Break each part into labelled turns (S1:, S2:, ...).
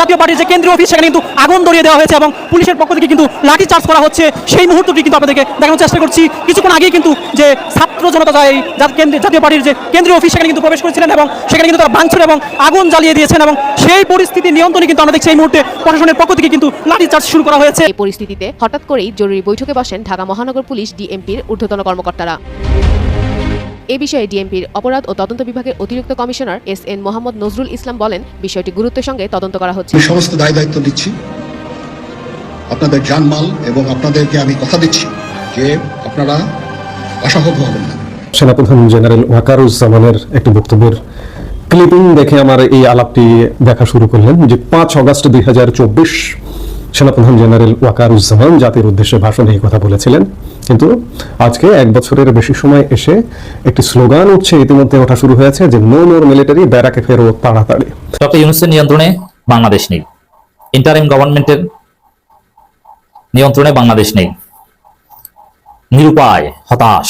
S1: জাতীয় পার্টির যে কেন্দ্রীয় অফিস সেখানে কিন্তু আগুন ধরিয়ে দেওয়া হয়েছে এবং পুলিশের পক্ষ থেকে কিন্তু লাঠি চার্জ করা হচ্ছে। সেই মুহূর্তটি কিন্তু আপনাদেরকে দেখানোর চেষ্টা করছি। কিছুক্ষণ আগেই কিন্তু যে ছাত্র জনতা জাতীয় পার্টির যে কেন্দ্রীয় অফিস সেখানে কিন্তু প্রবেশ করেছিলেন এবং সেখানে কিন্তু তারা ভাঙচুর এবং আগুন জ্বালিয়ে দিয়েছেন এবং সেই পরিস্থিতি নিয়ন্ত্রণে কিন্তু আমরা দেখছি এই মুহূর্তে প্রশাসনের পক্ষ থেকে কিন্তু লাঠি চার্জ শুরু করা হয়েছে।
S2: এই পরিস্থিতিতে হঠাৎ করেই জরুরি বৈঠকে বসেন ঢাকা মহানগর পুলিশ ডিএমপির ঊর্ধ্বতন কর্মকর্তারা। এ বিষয়ে ডিএমপির অপরাধ ও তদন্ত বিভাগের অতিরিক্ত কমিশনার এস.এন. মোহাম্মদ নজরুল ইসলাম বলেন, বিষয়টি গুরুত্বের সঙ্গে তদন্ত করা হচ্ছে।
S3: আমি সমস্ত দায়িত্ব দিচ্ছি আপনাদের জানমাল এবং আপনাদেরকে আমি কথা দিচ্ছি যে আপনারা আশাহত হবেন না।
S4: সেনাপ্রধান জেনারেল ওয়াকারুজ্জামানের একটি বক্তব্যের ক্লিপিং দেখে আমার এই আলাপটি দেখা শুরু করলেন যে 5 অগস্ট 2024 সেনাপ্রধান জেনারেল ওয়াকারুজ্জামান জাতির উদ্দেশ্যে ভাষণে এই কথা বলেছিলেন, কিন্তু আজকে 1 বছরের বেশি সময় এসে একটি স্লোগান উঠছে, ইতিমধ্যে ওঠা শুরু হয়েছে যে নো মোর মিলিটারি, ব্যারাকে ফেরত তাড়াতাড়ি।
S5: ডক্টর ইউনূসের নিয়ন্ত্রণে বাংলাদেশ নেই, ইন্টারিম গভর্নমেন্টের নিয়ন্ত্রণে বাংলাদেশ নেই, নিরুপায়, হতাশ,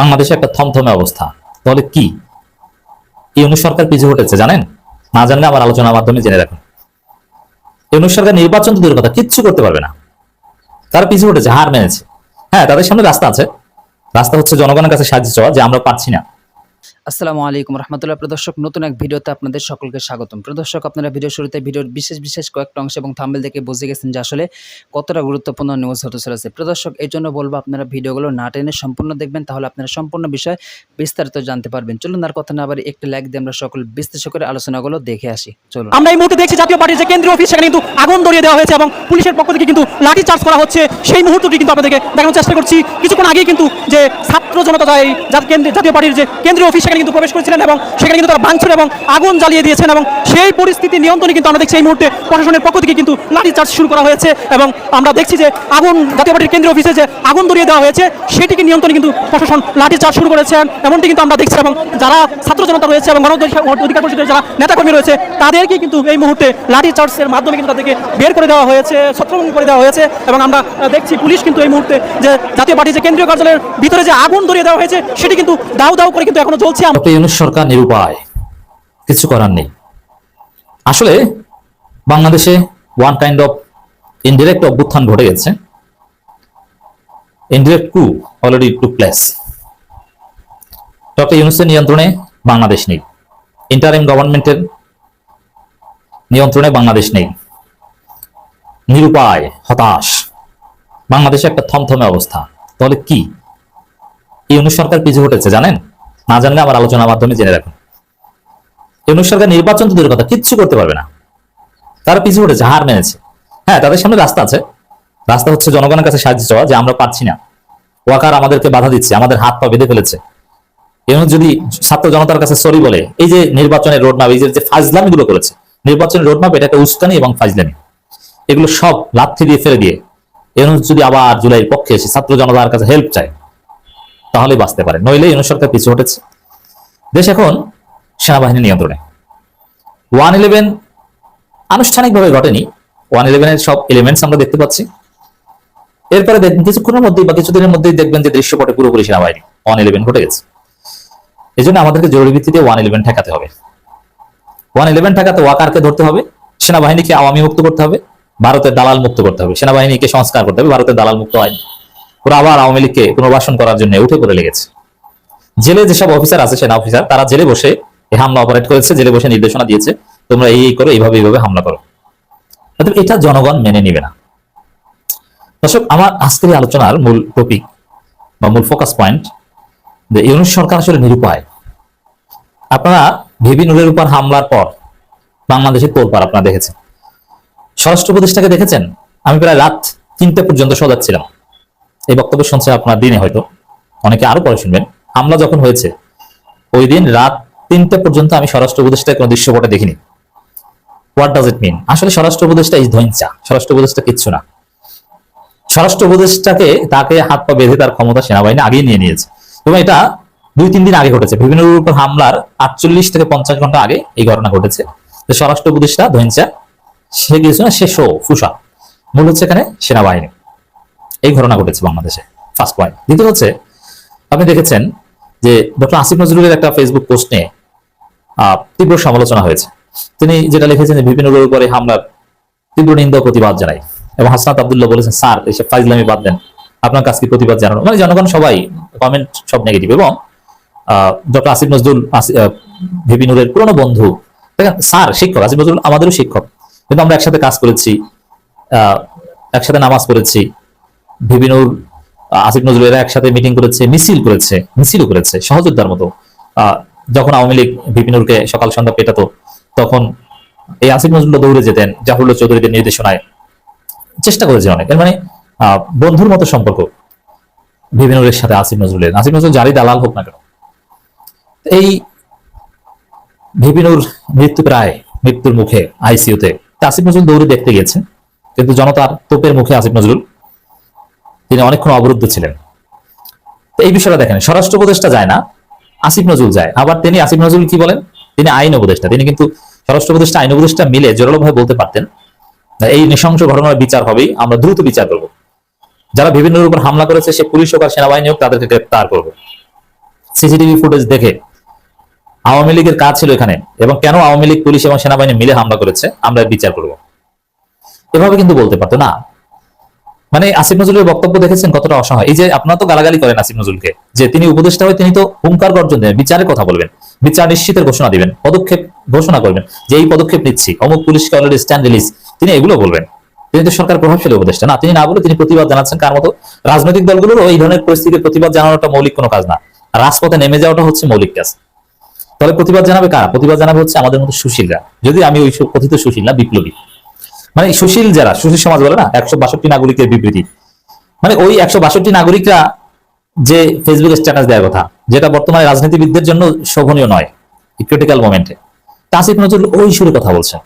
S5: বাংলাদেশে একটা থমথমে অবস্থা। তাহলে কি ইউনূস সরকার পিছু হটেছে জানেন? না জানলে আমার আলোচনার মাধ্যমে জেনে রাখুন। ইউনূস সরকার নির্বাচন তো দূরের কথা, কিচ্ছু করতে পারবে না। তারা পিছু হটেছে, হার মেনেছে। হ্যাঁ, তাদের সামনে রাস্তা আছে, রাস্তা হচ্ছে জনগণের কাছে সাহায্য চাওয়া, যে আমরা পাচ্ছি না।
S6: আসসালামু আলাইকুম রহমতুল্লাহ। প্রদর্শক, নতুন এক ভিডিওতে আপনাদের সকলকে স্বাগতম। প্রদর্শক, আপনারা ভিডিও শুরুতে ভিডিওর বিশেষ কয়েকটা অংশ এবং থাম্বনেল দেখে বুঝে গেছেন যে আসলে কতটা গুরুত্বপূর্ণ নিউজ হতে চলেছে। প্রদর্শক, এই জন্য বলবো আপনারা ভিডিওগুলো না টেনে সম্পূর্ণ দেখবেন, তাহলে আপনারা সম্পূর্ণ বিষয় বিস্তারিত জানতে পারবেন। চলুন আর কথা না বাড়ি একটি লাইক দিয়ে আমরা সকল বিশ্লেষণ করে আলোচনাগুলো দেখে আসি। চলুন।
S1: আমরা এই মুহূর্তে দেখছি জাতীয় পার্টির যে কেন্দ্রীয় অফিস সেখানে কিন্তু আগুন ধরিয়ে দেওয়া হয়েছে এবং পুলিশের পক্ষ থেকে কিন্তু লাঠি চার্জ করা হচ্ছে। সেই মুহূর্তটি কিন্তু আপনাদেরকে দেখানোর চেষ্টা করছি। কিছুক্ষণ আগেই কিন্তু যে ছাত্র জনতা জাতীয় পার্টির যে কেন্দ্রীয় অফিস সেখানে কিন্তু প্রবেশ করেছিলেন এবং সেখানে কিন্তু তারা ভাঙচুর এবং আগুন জ্বালিয়ে দিয়েছেন এবং সেই পরিস্থিতি নিয়ন্ত্রণে কিন্তু আমরা দেখছি এই মুহূর্তে প্রশাসনের পক্ষ থেকে কিন্তু লাঠি চার্জ শুরু করা হয়েছে এবং আমরা দেখছি যে আগুন জাতীয় পার্টির কেন্দ্রীয় অফিসে যে আগুন ধরিয়ে দেওয়া হয়েছে সেটিকে নিয়ন্ত্রণে কিন্তু প্রশাসন লাঠি চার্জ শুরু করেছে। এমনটি কিন্তু আমরা দেখছি এবং যারা ছাত্র জনতা রয়েছে এবং গণ অধিকার পরিষদের যারা নেতাকর্মী রয়েছে তাদেরকে কিন্তু এই মুহূর্তে লাঠি চার্জের মাধ্যমে কিন্তু তাদেরকে বের করে দেওয়া হয়েছে, ছত্রভঙ্গ করে দেওয়া হয়েছে এবং আমরা দেখছি পুলিশ কিন্তু এই মুহূর্তে যে জাতীয় পার্টির যে কেন্দ্রীয় কার্যালয়ের ভিতরে যে আগুন ধরিয়ে দেওয়া হয়েছে সেটি কিন্তু দাউ দাউ করে কিন্তু এখনো চলছে।
S5: ইউনূস সরকার নিরুপায়, কিছু করার নেই। আসলে বাংলাদেশে ওয়ান কাইন্ড অফ ইনডিরেক্ট অভ্যুত্থান ঘটে গেছে। ইনডিরেক্ট কু অলরেডি টুক প্লেস। ডক্টর ইউনূসের নিয়ন্ত্রণে বাংলাদেশ নেই, ইন্টারিম গভর্নমেন্টের নিয়ন্ত্রণে বাংলাদেশ নেই, নিরুপায়, হতাশ, বাংলাদেশে একটা থমথমে অবস্থা। তাহলে কি ইউনূস সরকার পিছু হটেছে জানেন? না জানলে আমার আলোচনার মাধ্যমে জেনে রাখুন। ইউনূস সরকার নির্বাচন তো দূরের কথা, কিচ্ছু করতে পারবে না। তারা পিছু হটেছে, হার মেনেছে। হ্যাঁ, তাদের সামনে রাস্তা আছে, রাস্তা হচ্ছে জনগণের কাছে সাহায্য চাওয়া, যে আমরা পাচ্ছি না। ওয়াকার আমাদেরকে বাধা দিচ্ছে, আমাদের হাত পা বেঁধে ফেলেছে। ইউনূস যদি ছাত্র জনতার কাছে সরি বলে, এই যে নির্বাচনের রোডম্যাপ, এই যে ফাজলামি গুলো করেছে, নির্বাচনের রোডম্যাপ এটা একটা উস্কানি এবং ফাজলামি, এগুলো সব লাথি দিয়ে ফেলে দিয়ে ইউনূস যদি আবার জুলাইয়ের পক্ষে এসে ছাত্র জনতার কাছে হেল্প চায় তাহলে বাঁচতে পারে, নইলে ইউনূস সরকার পিছু হটেছে। দেশ এখন সেনাবাহিনী নিয়ন্ত্রণে। 1/11 আনুষ্ঠানিকভাবে ঘটেনি, 1/11 সব এলিমেন্টস আমরা দেখতে পাচ্ছি। এরপরে দেখবেন কিছুক্ষণের মধ্যেই বা কিছুদিনের মধ্যেই দেখবেন যে দৃশ্যপটে পুরোপুরি সেনাবাহিনী 1/11 ঘটে গেছে। এই জন্য আমাদেরকে জরুরি ভিত্তিতে 1/11 ঠেকাতে হবে। 1/11 ঠেকাতে ওয়াকারকে ধরতে হবে, সেনাবাহিনীকে আওয়ামী মুক্ত করতে হবে, ভারতের দালাল মুক্ত করতে হবে, সেনাবাহিনীকে সংস্কার করতে হবে, ভারতের দালাল মুক্ত হয়। ওরা আবার আওয়ামী লীগকে পুনর্বাসন করার জন্য উঠে পড়ে লেগেছে। জেলে যেসব অফিসার আছে, সেনা অফিসার, তারা জেলে বসে এই হামলা অপারেট করেছে, জেলে বসে নির্দেশনা দিয়েছে, তোমরা এই করো, এইভাবে হামলা করো। এটা জনগণ মেনে নিবে না। দর্শক, আমার আজকের আলোচনার মূল টপিক বা মূল ফোকাস পয়েন্ট যে ইউনূস সরকার আসলে নিরুপায়। আপনারা ভিপি নুরের উপর হামলার পর বাংলাদেশের তোলপাড় আপনারা দেখেছেন, স্বরাষ্ট্র উপদেষ্টাকে দেখেছেন। আমি প্রায় রাত 3টে পর্যন্ত সজাগ ছিলাম। এই বক্তব্য শুনছে আপনার দিনে, হয়তো অনেকে আরো পরে শুনবেন। হামলা যখন হয়েছে ওই দিন রাত 3টে পর্যন্ত আমি স্বরাষ্ট্র উপদেষ্টার কোনো দৃশ্যপটে দেখিনি। হোয়াট ডাজ ইট মিন? আসলে স্বরাষ্ট্র উপদেষ্টা ইজ ধৈঞ্চা, স্বরাষ্ট্র উপদেষ্টা কিচ্ছু না। স্বরাষ্ট্র উপদেষ্টাকে তাকে হাত পা বেঁধে তার ক্ষমতা সেনাবাহিনী আগেই নিয়ে নিয়েছে এবং এটা 2-3 দিন আগে ঘটেছে। বিভিন্ন উপর হামলার 48 থেকে 50 ঘন্টা আগে এই ঘটনা ঘটেছে। স্বরাষ্ট্র উপদেষ্টা ধৈঞ্চা, সে গিয়েছে না, সে শো ফুসা, মূল হচ্ছে এখানে সেনাবাহিনী। এই ঘটনা ঘটেছে বাংলাদেশে, ফার্স্ট পয়েন্ট। দ্বিতীয় হচ্ছে, আপনি দেখেছেন যে ডক্টর আসিফ নজরুলের একটা ফেসবুক পোস্ট নিয়ে তীব্র সমালোচনা হয়েছে। তিনি যেটা লিখেছেন যে বিপিন নুরের উপরে হামলার তীব্র নিন্দা ও প্রতিবাদ জানাই। এবং হাসনাত আব্দুল্লাহ বলেছেন, স্যার এসব ফাইজলামি বাদ দেন, আপনার কাছে প্রতিবাদ জানানো। মানে জনগণ সবাই কমেন্ট সব নেগেটিভ। এবং ডক্টর আসিফ নজরুল বিপিন নুরের পুরনো বন্ধু, দেখেন স্যার শিক্ষক, আসিফ নজরুল আমাদেরও শিক্ষক, কিন্তু আমরা একসাথে কাজ করেছি, একসাথে নামাজ পড়েছি। বিপিনুর আসিফ নজরুল এরা একসাথে মিটিং করেছে, মিছিলও করেছে সহযোদ্ধার মতো। যখন আওয়ামী লীগ বিপিনুরকে সকাল সন্ধ্যা পেটাতো, তখন এই আসিফ নজরুল দৌড়ে যেতেন জাফরুল্লাহ চৌধুরীদের নির্দেশনায়, চেষ্টা করেছে অনেক। মানে বন্ধুর মতো সম্পর্ক বিপিনুরের সাথে আসিফ নজরুলের। আসিফ নজরুল যারই দালাল হোক না কেন, এই বিপিনুর মৃত্যুর মুখে আইসিইউতে আসিফ নজরুল দৌড়ে দেখতে গিয়েছেন, কিন্তু জনতার তোপের মুখে আসিফ নজরুল তিনি অনেকক্ষণ অবরুদ্ধ ছিলেন। এই বিষয়টা দেখেন, স্বরাষ্ট্র উপদেষ্টা যায় না, আসিফ নজরুল যায়। আবার তিনি আসিফ নজরুল কি বলেন, তিনি আইন উপদেষ্টা। তিনি কিন্তু স্বরাষ্ট্র উপদেষ্টা আইন উপদেষ্টা মিলে জোরালোভাবে বলতে পারতেন এই নৃশংস ঘটনার বিচার হবেই, আমরা দ্রুত বিচার করব, যারা বিভিন্নের উপর হামলা করেছে সে পুলিশ হোক আর সেনাবাহিনী হোক তাদেরকে গ্রেপ্তার করব। সিসিটিভি ফুটেজ দেখে আওয়ামী লীগের কাজ ছিল এখানে, এবং কেন আওয়ামী লীগ পুলিশ এবং সেনাবাহিনী মিলে হামলা করেছে আমরা বিচার করব, এভাবে কিন্তু বলতে পারতো না। মানে আসিফ নজরুলের বক্তব্য দেখেছেন কতটা অসহায়। এই যে আপনারা তো গালাগালি করেন আসিফ নজরুলকে, যে তিনি উপদেষ্টা হয়ে তিনি তো হুঙ্কার গর্জন দেন, বিচারের কথা বলবেন, বিচার নিশ্চিতের ঘোষণা দিবেন, পদক্ষেপ ঘোষণা করবেন যে এই পদক্ষেপ নিচ্ছি, অমুক পুলিশকে অলরেডি স্ট্যান্ড রিলিজ, তিনি এগুলো বলবেন। তিনি তো সরকার প্রভাবশালী উপদেষ্টা না, তিনি না বলে তিনি প্রতিবাদ জানাচ্ছেন। কার মতো? রাজনৈতিক দলগুলোর এই ধরনের পরিস্থিতির প্রতিবাদ জানানোটা মৌলিক কোনো কাজ না, রাজপথে নেমে যাওয়াটা হচ্ছে মৌলিক কাজ। তাহলে প্রতিবাদ জানাবে কারা? প্রতিবাদ জানাবে হচ্ছে আমাদের মতো সুশীলরা। যদি আমি ওই কথিত সুশীল না, বিপ্লবী, মানে সুশীল যারা, সুশীল সমাজ বলে না 162 নাগরিকের বিবৃতি, মানে ওই 162 নাগরিকরা যে ফেসবুকে স্ট্যাটাস দেওয়ার কথা, যেটা বর্তমানে রাজনীতিবিদদের জন্য শোভনীয় নয়, ক্রিটিক্যাল মোমেন্টে, আসিফ নজরুল ওই সুরে কথা বলছেন।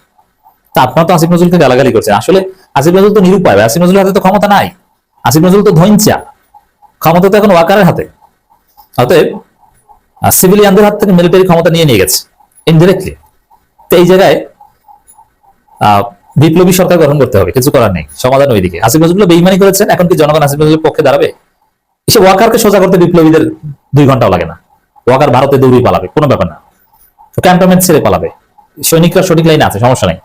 S5: তা আপনারা তো আসিফ নজরুলকে গালাগালি করছেন। আসলে আসিফ নজরুল তো নিরুপায়, আসিফ নজরুলের হাতে তো ক্ষমতা নাই, আসিফ নজরুল তো ধৈঞ্চা, ক্ষমতা তো এখন ওয়াকারের হাতে। অতএব সিভিলিয়ানদের হাত থেকে মিলিটারি ক্ষমতা নিয়ে গেছে ইনডিরেক্টলি। তো এই জায়গায় বিপ্লবী সরকার গঠন করতে হবে, কিছু করার নেই, সমাধান ওইদিকে। আসিফ নজরুল বেইমানি করেছেন, এখন কি জনগণ আসিফ নজরুলের পক্ষে দাঁড়াবে? এসে ওয়াকারকে সোজা করতে বিপ্লবীদের 2 ঘন্টাও লাগে না, ওয়াকার ভারতে দৌড়িয়ে পালাবে, কোনো ব্যাপার না, ক্যান্টনমেন্ট ছেড়ে পালাবে, সৈনিকরা সঠিক লাইনে আছে, সমস্যা নেই।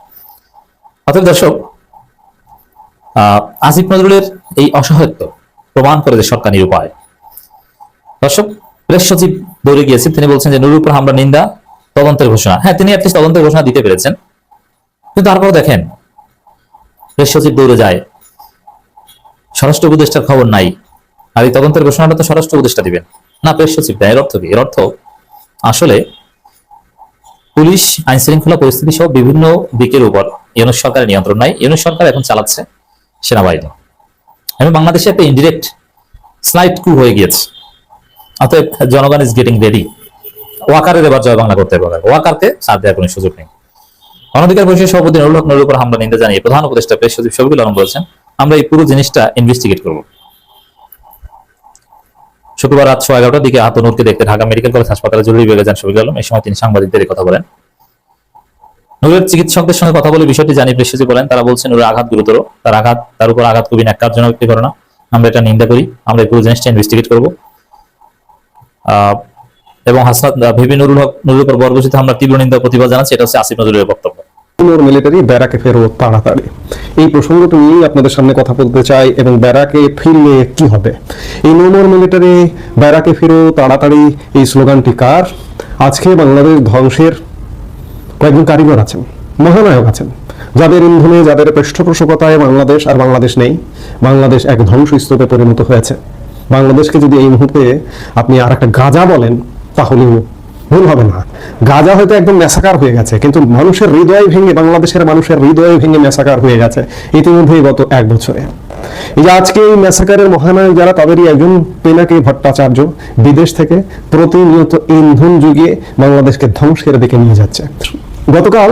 S5: অতএব দর্শক, আসিফ নজরুলের এই অসহায়ত্ব প্রমাণ করে যে সরকার নিরুপায়। দর্শক, প্রেস সচিব দৌড়ে গিয়েছেন, তিনি বলছেন যে নুরুর উপর হামলা নিন্দা, তদন্তের ঘোষণা। হ্যাঁ, তিনি অ্যাটলিস্ট তদন্তের ঘোষণা দিতে পেরেছেন, কিন্তু তারপরও দেখেন প্রেস সচিব দৌড়ে যায়, স্বরাষ্ট্র উপদেষ্টার খবর নাই। আর এই তদন্তের ঘোষণাটা তো স্বরাষ্ট্র উপদেষ্টা দিবেন না, প্রেস সচিব দেয়। এর অর্থ কি? এর অর্থ আসলে পুলিশ, আইন শৃঙ্খলা পরিস্থিতি সহ বিভিন্ন দিকের উপর ইউনূস সরকারের নিয়ন্ত্রণ নাই। ইউনূস সরকার এখন চালাচ্ছে সেনাবাহিনী, এবং বাংলাদেশে একটা ইনডিরেক্ট স্লাইড কু হয়ে গিয়েছে। অতএব জনগণ ইজ গেটিং রেডি ওয়াকারের এবার জয় বাংলা করতে পারবে, ওয়াকারকে সাথ দেওয়ার কোনো সুযোগ নেই। অনধিকার পরিষদের সভাপতি নুরুল হক নুরুর উপর হামলা নিন্দা জানিয়ে প্রধান উপদেষ্টা প্রেস সচিব শফিকুল আলম বলেছেন, আমরা এই পুরো জিনিসটা ইনভেস্টিগেট করব। শুক্রবার রাত 11:30টার দিকে আহত নূরকে দেখতে ঢাকা মেডিকেল কলেজ হাসপাতালে জরুরি বিভাগে যান শফিকুল আলম। এই সময় তিনি সাংবাদিকদের কথা বলেন। নূরের চিকিৎসকদের সঙ্গে কথা বলে বিষয়টি জানিয়ে প্রেস সচিব বলেন, তারা বলছেন নূরের আঘাত গুরুতর, তার উপর আঘাত খুবই ন্যাক্কারজনক একটি ঘটনা, আমরা এটা নিন্দা করি, আমরা এই পুরো জিনিসটা ইনভেস্টিগেট করব। এবং হাসনাত ভিপি নুরুল হক নুরুর উপর বর্বরচিত হামলার তীব্র নিন্দা প্রতিবাদ জানাচ্ছে, এটা হচ্ছে আসিফ নজরুলের বক্তব্য।
S4: মিলিটারি ব্যারাকে ফেরত তাড়াতাড়ি, এই প্রসঙ্গটি নিয়ে আপনাদের সামনে কথা বলতে চাই। এবং ব্যারাকে ফিরলে কি হবে? এই নো মোর মিলিটারি, ব্যারাকে ফিরো তাড়াতাড়ি, এই স্লোগানটি কার? আজকে বাংলাদেশ ধ্বংসের কয়েকজন কারিগর আছেন, মহানায়ক আছেন, যাদের ইন্ধনে, যাদের পৃষ্ঠপোষকতায় বাংলাদেশ আর বাংলাদেশ নেই। বাংলাদেশ এক ধ্বংসস্তূপে পরিণত হয়েছে। বাংলাদেশকে যদি এই মুহূর্তে আপনি আর একটা গাজা বলেন তাহলেও ভুল হবে না। গাজা হয়তো একদম ম্যাসাকার হয়ে গেছে, কিন্তু মানুষের হৃদয় ভেঙে, বাংলাদেশের মানুষের হৃদয় ভেঙে ম্যাসাকার হয়ে গেছে ইতিমধ্যেই গত 1 বছরে। এই যে আজকে এই ম্যাসাকারের মহানায়ক যারা, তাদেরই একজন পিনাকি ভট্টাচার্য বিদেশ থেকে প্রতিনিয়ত ইন্ধন যুগিয়ে বাংলাদেশকে ধ্বংসের দিকে নিয়ে যাচ্ছে। গতকাল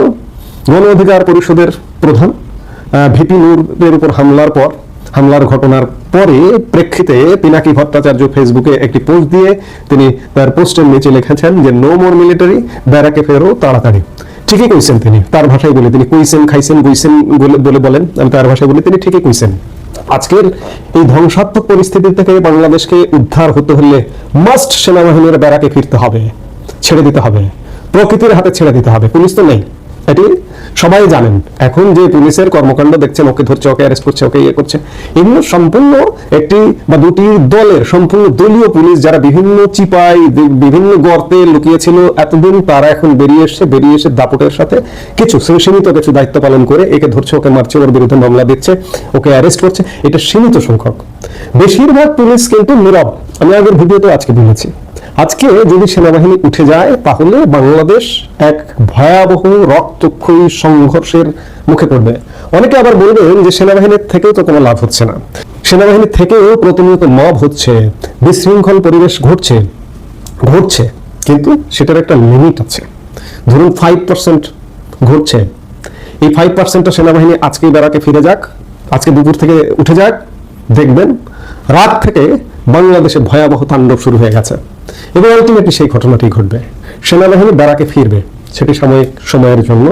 S4: গণ অধিকার পরিষদের প্রধান ভিপি নুরের উপর হামলার ঘটনার পরে প্রেক্ষিতে পিনাকি ভট্টাচার্য ফেসবুকে একটি পোস্ট দিয়ে তিনি তার পোস্টের নিচে লিখেছেন যে নো মোর মিলিটারি, ব্যারাকে ফেরো তাড়াতাড়ি। ঠিকই কইছেন তিনি, তার ভাষায় বলে, তিনি কইছেন, খাইছেন, গুইছেন বলে বলেন, আমি তার ভাষায় বলি, তিনি ঠিকই কইছেন। আজকের এই ধ্বংসাত্মক পরিস্থিতি থেকে বাংলাদেশকে উদ্ধার হতে হলে মাস্ট সেনাবাহিনীর ব্যারাকে ফিরতে হবে, ছেড়ে দিতে হবে, প্রকৃতির হাতে ছেড়ে দিতে হবে। পুলিশ তো নেই, এটি সবাই জানেন। এখন যে পুলিশের কর্মকাণ্ড দেখছেন, ওকে ধরছে, ওকে অ্যারেস্ট করছে, ওকে ইয়ে করছে, এগুলো সম্পূর্ণ একটি বা দুটি দলের সম্পূর্ণ দলীয় পুলিশ, যারা বিভিন্ন চিপাই বিভিন্ন গর্তে লুকিয়েছিল এতদিন, তারা এখন বেরিয়ে এসে দাপটের সাথে কিছু সীমিত কিছু দায়িত্ব পালন করে একে ধরছে, ওকে মারছে, ওর বিরুদ্ধে মামলা দিচ্ছে, ওকে অ্যারেস্ট করছে। এটা সীমিত সংখ্যক। বেশিরভাগ পুলিশ কিন্তু নীরব। আমি আগের ভিডিওতে আজকে বলেছি, আজকে যদি সেনাবাহিনী উঠে যায় তাহলে বাংলাদেশ এক ভয়াবহ রক্তক্ষয়ী সংঘর্ষের মুখে পড়বে। অনেকে আবার বলবেন যে সেনাবাহিনীর থেকেও তো কোনো লাভ হচ্ছে না, সেনাবাহিনীর থেকেও প্রতিনিয়ত মব হচ্ছে, বিশৃঙ্খল পরিবেশ ঘটছে, কিন্তু সেটার একটা লিমিট আছে। ধরুন 5% ঘটছে, এই 5%টা সেনাবাহিনী আজকেই ব্যারাকে ফিরে যাক, আজকে দুপুর থেকে উঠে যাক, দেখবেন রাত থেকে বাংলাদেশে ভয়াবহ তাণ্ডব শুরু হয়ে গেছে এবং আলটিমেটলি সেই ঘটনাটি ঘটবে। সেনাবাহিনী ব্যারাকে ফিরবে, সেটি সাময়িক সময়ের জন্য,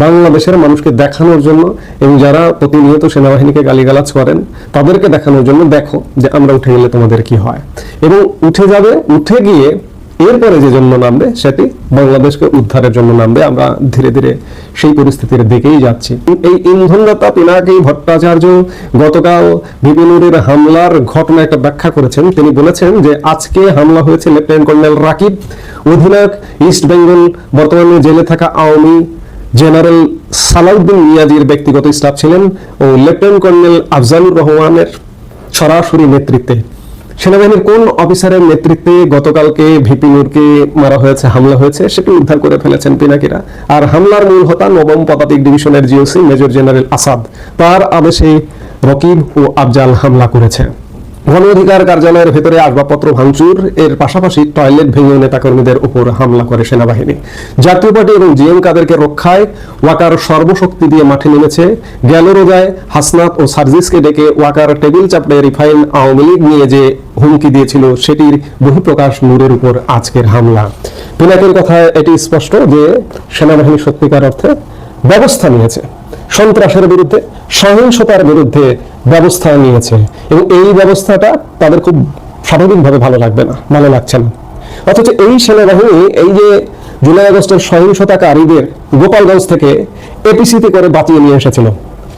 S4: বাংলাদেশের মানুষকে দেখানোর জন্য, এবং যারা প্রতিনিয়ত সেনাবাহিনীকে গালিগালাজ করেন তাদেরকে দেখানোর জন্য, দেখো যে আমরা উঠে গেলে তোমাদের কি হয়। এবং উঠে যাবে, উঠে গিয়ে এরপরে যে জন্য নামবে সেটি বাংলাদেশকে উদ্ধারের জন্য নামবে। আমরা ধীরে ধীরে সেই পরিস্থিতির দিকেই যাচ্ছি। এই ইন্ধনদাতা পিনাকি ভট্টাচার্য গতকাল বিপিনুরের হামলার ঘটনা একটা ব্যাখ্যা করেছেন। তিনি বলেছেন যে আজকে হামলা হয়েছে লেফটেন্যান্ট কর্নেল রাকিব, অধিনায়ক ইস্ট বেঙ্গল, বর্তমানে জেলে থাকা আওয়ামী জেনারেল সালাউদ্দিন মিয়াজির ব্যক্তিগত স্টাফ ছিলেন, ও লেফটেন্যান্ট কর্নেল আফজালুর রহমানের সরাসরি নেতৃত্বে সেনাবাহিনীর কোন অফিসারের নেতৃত্বে গতকালকে ভিপি নূরকে মারা হয়েছে, হামলা হয়েছে, সেটি উদ্ধার করে ফেলেছেন পিনাকিরা। আর হামলার মূল হোতা 9ম পদাতিক ডিভিশনের জিওসি মেজর জেনারেল আসাদ, তার আদেশে রকিব ও আফজাল হামলা করেছে। গণ অধিকার কার্যালয়ের ভেতরে আসবাবপত্র ভাঙচুর, এর পাশাপাশি টয়লেট ভেঙে নেতাকর্মীদের উপর হামলা করে সেনাবাহিনী। জাতীয় পার্টি এবং জিএম কাদেরকে রক্ষায় ওয়াকার সর্বশক্তি দিয়ে মাঠে নেমেছে। গেল রোজায় হাসনাত ও সার্জিসকে ডেকে ওয়াকার টেবিল চাপড়ে রিফাইন আওয়ামী লীগ নিয়ে যে হুমকি দিয়েছিল সেটির বহিঃপ্রকাশ নূরের উপর আজকের হামলা। পিনাকের কথায় এটি স্পষ্ট যে সেনাবাহিনী সত্যিকার অর্থে ব্যবস্থা নিয়েছে, সন্ত্রাসের বিরুদ্ধে, সহিংসতার বিরুদ্ধে ব্যবস্থা নিয়েছে, এবং এই ব্যবস্থাটা তাদের খুব স্বাভাবিকভাবে ভালো লাগছে না। অথচ এই সেনাবাহিনী এই যে জুলাই আগস্টের সহিংসতাকারীদের গোপালগঞ্জ থেকে এপিসিতে করে বাঁচিয়ে নিয়ে এসেছিল।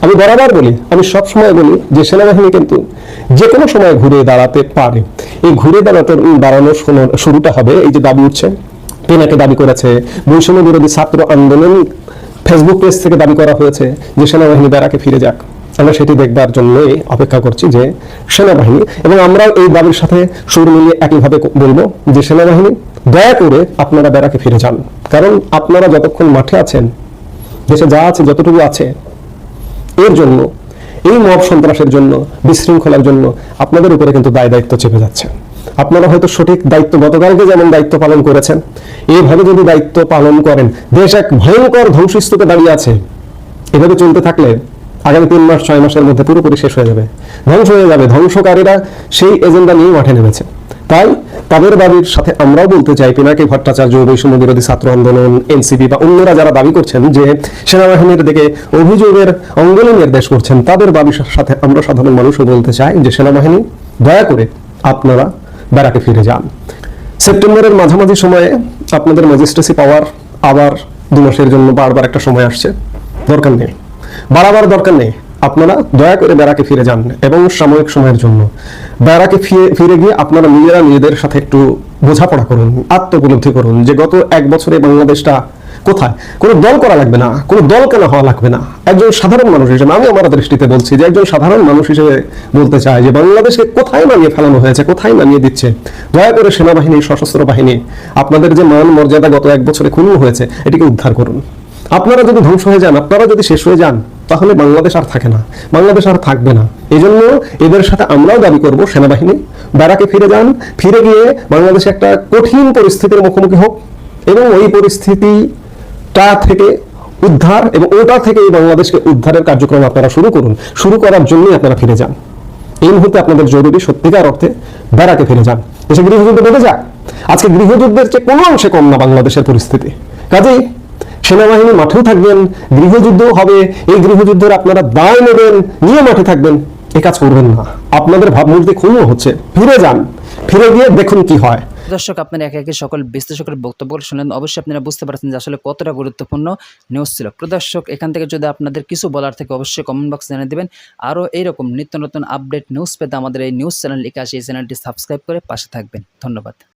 S4: আমি বরাবর বলি, আমি সবসময় বলি যে সেনাবাহিনী কিন্তু যে কোনো সময় ঘুরে দাঁড়াতে পারে। এই ঘুরে দাঁড়ানোর শুরুটা হবে, এই যে দাবি উঠছে, পিনাকে দাবি করেছে, বৈষম্য বিরোধী ছাত্র আন্দোলন ফেসবুক পেজ থেকে দাবি করা হয়েছে যে সেনাবাহিনী ব্যারাকে ফিরে যাক। আমরা সেটি দেখবার জন্যই অপেক্ষা করছি যে সেনাবাহিনী, এবং আমরা এই দাবির সাথে সুর মিলিয়ে একইভাবে বলবো যে সেনাবাহিনী দয়া করে আপনারা ব্যারাকে ফিরে যান। কারণ আপনারা যতক্ষণ মাঠে আছেন, দেশে যা আছে যতটুকু আছে, এর জন্য, এই মব সন্ত্রাসের জন্য, বিশৃঙ্খলার জন্য আপনাদের উপরে কিন্তু দায় দায়িত্ব চেপে যাচ্ছে। আপনারা হয়তো সঠিক দায়িত্ব গতকালকে যেমন দায়িত্ব পালন করেছেন, এইভাবে যদি দায়িত্ব পালন করেন, দেশ এক ভয়ঙ্কর ধ্বংসস্তূপে দাঁড়িয়ে আছে। এভাবে চলতে থাকলে আগামী 3 মাস 6 মাসের মধ্যে পুরোপুরি শেষ হয়ে যাবে, ধ্বংস হয়ে যাবে। ধ্বংসকারীরা সেই এজেন্ডা নিয়ে মাঠে নেমেছে। তাই তাদের দাবির সাথে আমরাও বলতে চাই, পিনাকি ভট্টাচার্য, বৈষম্য বিরোধী ছাত্র আন্দোলন, এনসিপি বা অন্যরা যারা দাবি করছেন যে সেনাবাহিনীর দিকে অভিযোগের অঙ্গুলি নির্দেশ করছেন, তাদের দাবির সাথে আমরা সাধারণ মানুষও বলতে চাই যে সেনাবাহিনী দয়া করে আপনারা ব্যারাকে ফিরে যান। সেপ্টেম্বরের মাঝামাঝি সময়ে আপনাদের ম্যাজিস্ট্রেসি পাওয়ার আবার 2 মাসের জন্য বারবার একটা সময় আসছে, দরকার নেই, বাড়াবার দরকার নেই। আপনারা দয়া করে ব্যারাকে ফিরে যান এবং সাময়িক সময়ের জন্য ব্যারাকে ফিরে গিয়ে আপনারা নিজেদের সাথে একটু বোঝাপড়া করুন, আত্মোপলব্ধি করুন যে গত 1 বছরে বাংলাদেশটা কোথায়। কোনো দল করা লাগবে না, কোনো দল কেন হওয়া লাগবে না। একজন সাধারণ মানুষ হিসেবে আমি আমার দৃষ্টিতে বলছি যে একজন সাধারণ মানুষ হিসেবে বলতে চাই যে বাংলাদেশকে কোথায় নামিয়ে ফেলানো হয়েছে, কোথায় নামিয়ে দিচ্ছে। দয়া করে সেনাবাহিনী, সশস্ত্র বাহিনী, আপনাদের যে মান মর্যাদা গত 1 বছরে ক্ষুণ্ণ হয়েছে, এটিকে উদ্ধার করুন। আপনারা যদি ধ্বংস হয়ে যান, আপনারা যদি শেষ হয়ে যান, তাহলে বাংলাদেশ আর থাকে না, বাংলাদেশ আর থাকবে না। এই জন্য এদের সাথে আমরাও দাবি করব, সেনাবাহিনী ব্যারাকে ফিরে যান, ফিরে গিয়ে বাংলাদেশে একটা কঠিন পরিস্থিতির মুখোমুখি হোক এবং ওই পরিস্থিতিটা থেকে উদ্ধার, এবং ওটা থেকে বাংলাদেশকে উদ্ধারের কার্যক্রম আপনারা শুরু করুন। শুরু করার জন্যই আপনারা ফিরে যান। এই মুহূর্তে আপনাদের জরুরি সত্যিকার অর্থে ব্যারাকে ফিরে যান। দেশে গৃহযুদ্ধ বেঁধে যাক। আজকে গৃহযুদ্ধের চেয়ে কোনো অংশে কম না বাংলাদেশের পরিস্থিতি। কাজেই সেনাবাহিনী মাঠেও থাকবেন, গৃহযুদ্ধও হবে, এই গৃহযুদ্ধের আপনারা দায় নেবেন, নিয়ে মাঠে থাকবেন। এই কাজ করবেন না। আপনাদের ভাবমূর্তি ক্ষুণ্ণ হচ্ছে, ফিরে যান, ফিরে গিয়ে দেখুন কি হয়।
S6: দর্শক আপনারা একে একে সকল বিশ্লেষকের বক্তব্য শুনলেন, অবশ্যই আপনারা বুঝতে পারছেন যে আসলে কতটা গুরুত্বপূর্ণ নিউজ ছিল। প্রদর্শক এখান থেকে যদি আপনাদের কিছু বলার থেকে অবশ্যই কমেন্ট বক্সে জানিয়ে দেবেন। আরও এইরকম নিত্য নতুন আপডেট নিউজ পেতে আমাদের এই নিউজ চ্যানেল লিখে আসে এই চ্যানেলটি সাবস্ক্রাইব করে পাশে থাকবেন। ধন্যবাদ।